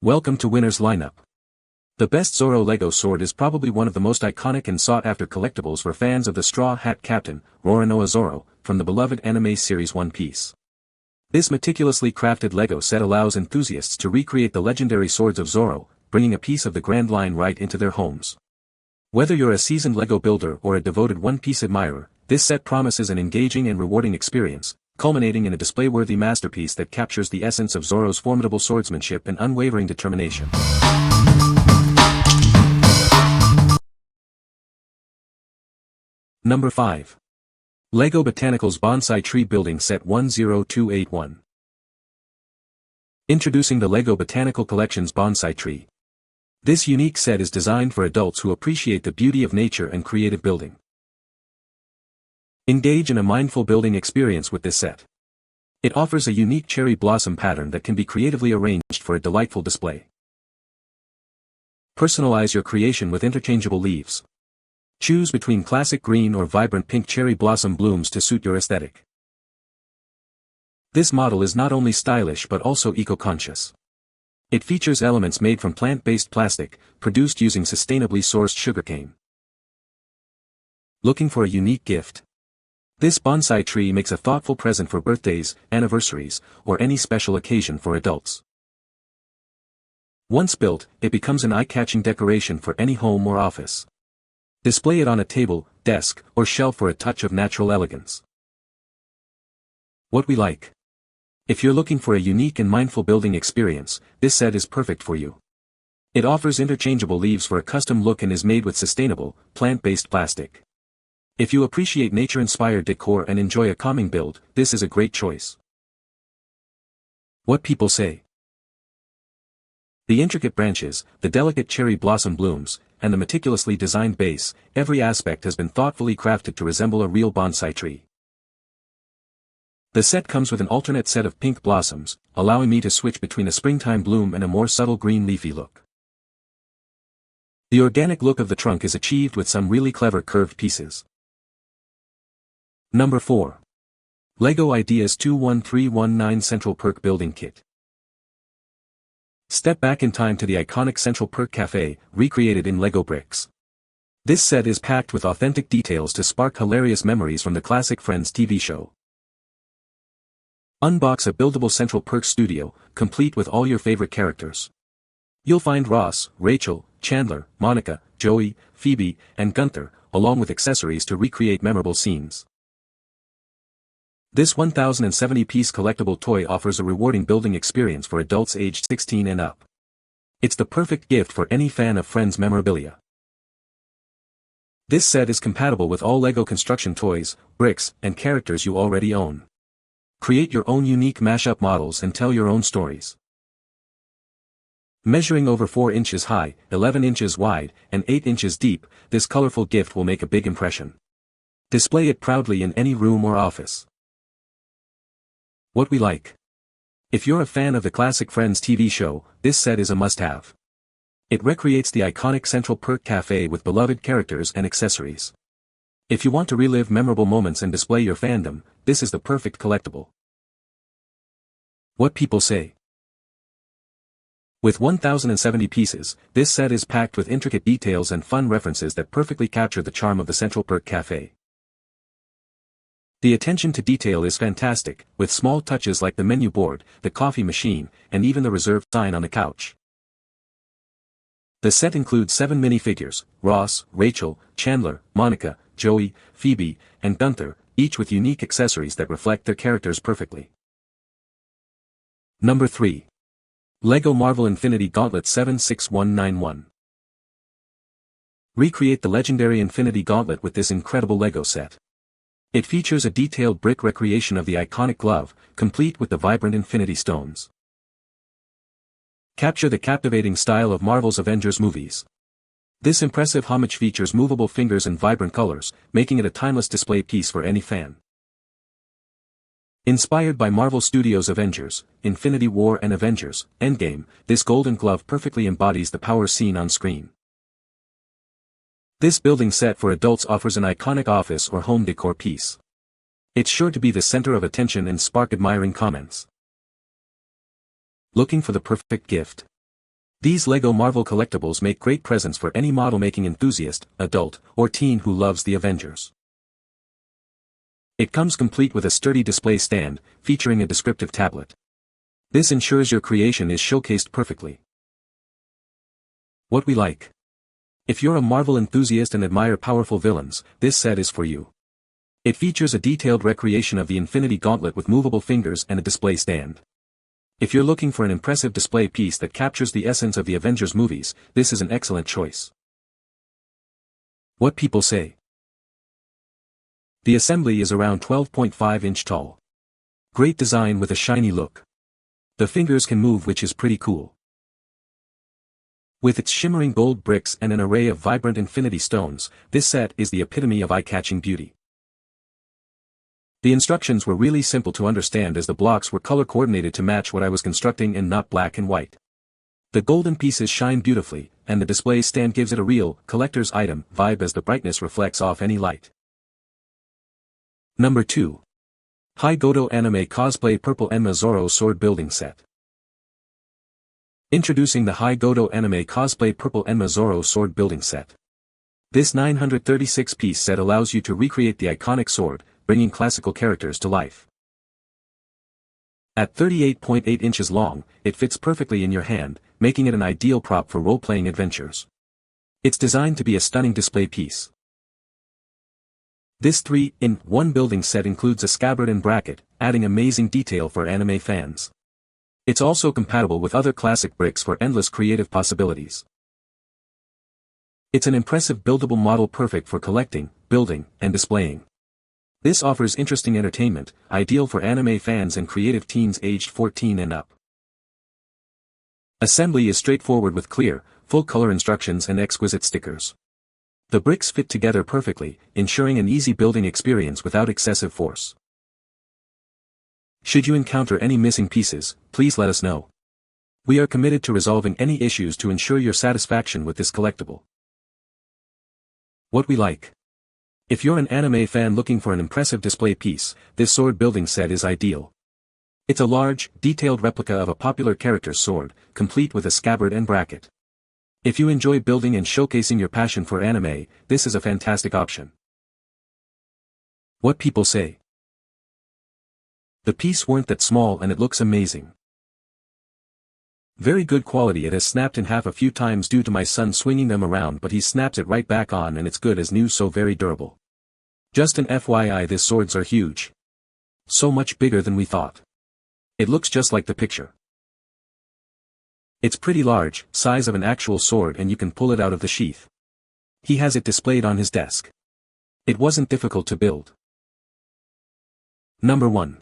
Welcome to Winner's Lineup. The best Zoro Lego Sword is probably one of the most iconic and sought-after collectibles for fans of the Straw Hat Captain, Roronoa Zoro, from the beloved anime series One Piece. This meticulously crafted Lego set allows enthusiasts to recreate the legendary swords of Zoro, bringing a piece of the Grand Line right into their homes. Whether you're a seasoned Lego builder or a devoted One Piece admirer, this set promises an engaging and rewarding experience, culminating in a display-worthy masterpiece that captures the essence of Zoro's formidable swordsmanship and unwavering determination. Number 5. LEGO Botanicals Bonsai Tree Building Set 10281. Introducing the LEGO Botanical Collection's Bonsai Tree. This unique set is designed for adults who appreciate the beauty of nature and creative building. Engage in a mindful building experience with this set. It offers a unique cherry blossom pattern that can be creatively arranged for a delightful display. Personalize your creation with interchangeable leaves. Choose between classic green or vibrant pink cherry blossom blooms to suit your aesthetic. This model is not only stylish but also eco-conscious. It features elements made from plant-based plastic, produced using sustainably sourced sugarcane. Looking for a unique gift? This bonsai tree makes a thoughtful present for birthdays, anniversaries, or any special occasion for adults. Once built, it becomes an eye-catching decoration for any home or office. Display it on a table, desk, or shelf for a touch of natural elegance. What we like. If you're looking for a unique and mindful building experience, this set is perfect for you. It offers interchangeable leaves for a custom look and is made with sustainable, plant-based plastic. If you appreciate nature-inspired decor and enjoy a calming build, this is a great choice. What people say. The intricate branches, the delicate cherry blossom blooms, and the meticulously designed base, every aspect has been thoughtfully crafted to resemble a real bonsai tree. The set comes with an alternate set of pink blossoms, allowing me to switch between a springtime bloom and a more subtle green leafy look. The organic look of the trunk is achieved with some really clever curved pieces. Number 4. LEGO Ideas 21319 Central Perk Building Kit. Step back in time to the iconic Central Perk Cafe, recreated in LEGO bricks. This set is packed with authentic details to spark hilarious memories from the classic Friends TV show. Unbox a buildable Central Perk studio, complete with all your favorite characters. You'll find Ross, Rachel, Chandler, Monica, Joey, Phoebe, and Gunther, along with accessories to recreate memorable scenes. This 1,070-piece collectible toy offers a rewarding building experience for adults aged 16 and up. It's the perfect gift for any fan of Friends memorabilia. This set is compatible with all LEGO construction toys, bricks, and characters you already own. Create your own unique mashup models and tell your own stories. Measuring over 4 inches high, 11 inches wide, and 8 inches deep, this colorful gift will make a big impression. Display it proudly in any room or office. What we like. If you're a fan of the classic Friends TV show, this set is a must-have. It recreates the iconic Central Perk Cafe with beloved characters and accessories. If you want to relive memorable moments and display your fandom, this is the perfect collectible. What people say. With 1,070 pieces, this set is packed with intricate details and fun references that perfectly capture the charm of the Central Perk Cafe. The attention to detail is fantastic, with small touches like the menu board, the coffee machine, and even the reserved sign on the couch. The set includes 7 minifigures, Ross, Rachel, Chandler, Monica, Joey, Phoebe, and Gunther, each with unique accessories that reflect their characters perfectly. Number 3. LEGO Marvel Infinity Gauntlet 76191. Recreate the legendary Infinity Gauntlet with this incredible LEGO set. It features a detailed brick recreation of the iconic glove, complete with the vibrant Infinity Stones. Capture the captivating style of Marvel's Avengers movies. This impressive homage features movable fingers and vibrant colors, making it a timeless display piece for any fan. Inspired by Marvel Studios' Avengers, Infinity War and Avengers, Endgame, this golden glove perfectly embodies the power seen on screen. This building set for adults offers an iconic office or home decor piece. It's sure to be the center of attention and spark admiring comments. Looking for the perfect gift? These LEGO Marvel collectibles make great presents for any model-making enthusiast, adult, or teen who loves the Avengers. It comes complete with a sturdy display stand, featuring a descriptive tablet. This ensures your creation is showcased perfectly. What we like. If you're a Marvel enthusiast and admire powerful villains, this set is for you. It features a detailed recreation of the Infinity Gauntlet with movable fingers and a display stand. If you're looking for an impressive display piece that captures the essence of the Avengers movies, this is an excellent choice. What people say. The assembly is around 12.5 inch tall. Great design with a shiny look. The fingers can move, which is pretty cool. With its shimmering gold bricks and an array of vibrant infinity stones, this set is the epitome of eye-catching beauty. The instructions were really simple to understand as the blocks were color-coordinated to match what I was constructing and not black and white. The golden pieces shine beautifully, and the display stand gives it a real, collector's item vibe as the brightness reflects off any light. Number 2. GODO Anime Cosplay Purple Enma Zoro Sword Building Set. Introducing the GODO Anime Cosplay Purple Enma Zoro Sword Building Set. This 936-piece set allows you to recreate the iconic sword, bringing classical characters to life. At 38.8 inches long, it fits perfectly in your hand, making it an ideal prop for role-playing adventures. It's designed to be a stunning display piece. This 3-in-1 building set includes a scabbard and bracket, adding amazing detail for anime fans. It's also compatible with other classic bricks for endless creative possibilities. It's an impressive buildable model perfect for collecting, building, and displaying. This offers interesting entertainment, ideal for anime fans and creative teens aged 14 and up. Assembly is straightforward with clear, full-color instructions and exquisite stickers. The bricks fit together perfectly, ensuring an easy building experience without excessive force. Should you encounter any missing pieces, please let us know. We are committed to resolving any issues to ensure your satisfaction with this collectible. What we like. If you're an anime fan looking for an impressive display piece, this sword building set is ideal. It's a large, detailed replica of a popular character's sword, complete with a scabbard and bracket. If you enjoy building and showcasing your passion for anime, this is a fantastic option. What people say. The piece weren't that small and it looks amazing. Very good quality. It has snapped in half a few times due to my son swinging them around, but he snaps it right back on and it's good as new, so very durable. Just an FYI, these swords are huge. So much bigger than we thought. It looks just like the picture. It's pretty large, size of an actual sword, and you can pull it out of the sheath. He has it displayed on his desk. It wasn't difficult to build. Number 1.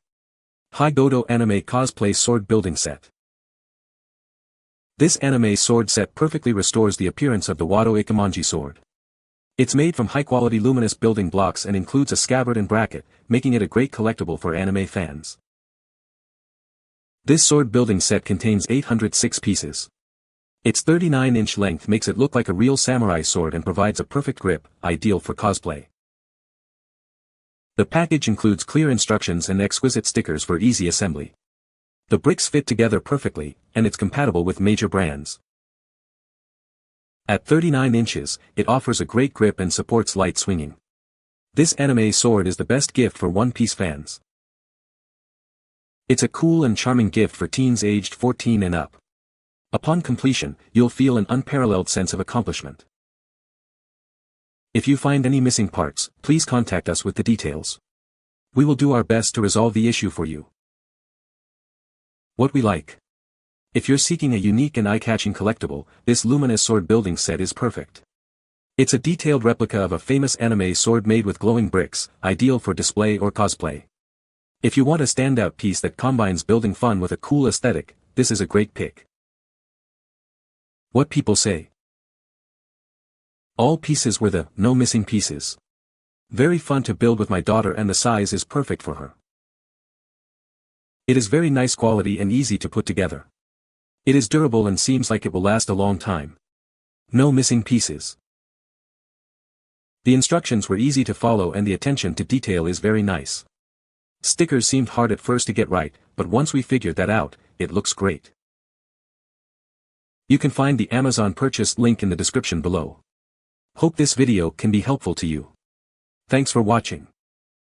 GODO Anime Cosplay Sword Building Set. This anime sword set perfectly restores the appearance of the Wado Ikemonji sword. It's made from high-quality luminous building blocks and includes a scabbard and bracket, making it a great collectible for anime fans. This sword building set contains 806 pieces. Its 39-inch length makes it look like a real samurai sword and provides a perfect grip, ideal for cosplay. The package includes clear instructions and exquisite stickers for easy assembly. The bricks fit together perfectly, and it's compatible with major brands. At 39 inches, it offers a great grip and supports light swinging. This anime sword is the best gift for One Piece fans. It's a cool and charming gift for teens aged 14 and up. Upon completion, you'll feel an unparalleled sense of accomplishment. If you find any missing parts, please contact us with the details. We will do our best to resolve the issue for you. What we like. If you're seeking a unique and eye-catching collectible, this luminous sword building set is perfect. It's a detailed replica of a famous anime sword made with glowing bricks, ideal for display or cosplay. If you want a standout piece that combines building fun with a cool aesthetic, this is a great pick. What people say. All pieces were no missing pieces. Very fun to build with my daughter and the size is perfect for her. It is very nice quality and easy to put together. It is durable and seems like it will last a long time. No missing pieces. The instructions were easy to follow and the attention to detail is very nice. Stickers seemed hard at first to get right, but once we figured that out, it looks great. You can find the Amazon purchase link in the description below. Hope this video can be helpful to you. Thanks for watching.